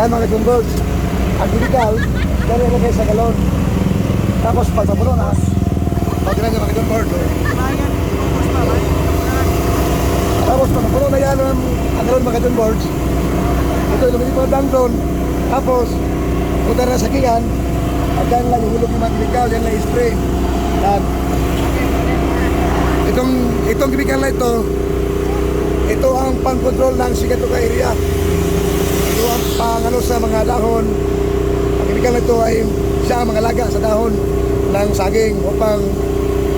Yan mga Jungbirds. Ang chemical, dali ilagay sa galon. Tapos pag mapuno na, pag ganyan mga Jungbirds. Tapos pag mapuno na yan ang galon mga Jungbirds, ito lumilipad lang doon. Tapos, punta na sa kingan, at yan lang ihulog yung mga chemical, yan lang spray. Yan. Itong chemical na ito ang pang-control ng Sigatoka area. Ito ang pangano sa mga dahon. Ang chemical na ito ay siya ang mga laga sa dahon ng saging upang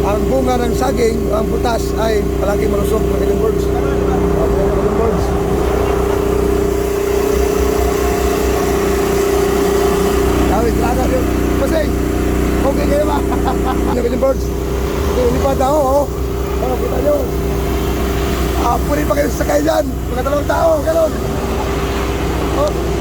ang bunga ng saging, ang butas ay palagi malusog ng mga birds. Kami talaga yun. Kasi, okay kayo ba? Mga birds. Ito yung lipad na ho. Kita nyo. Pwede pa kayo sakay dyan. Mga 2 tao. Ganon. Oh.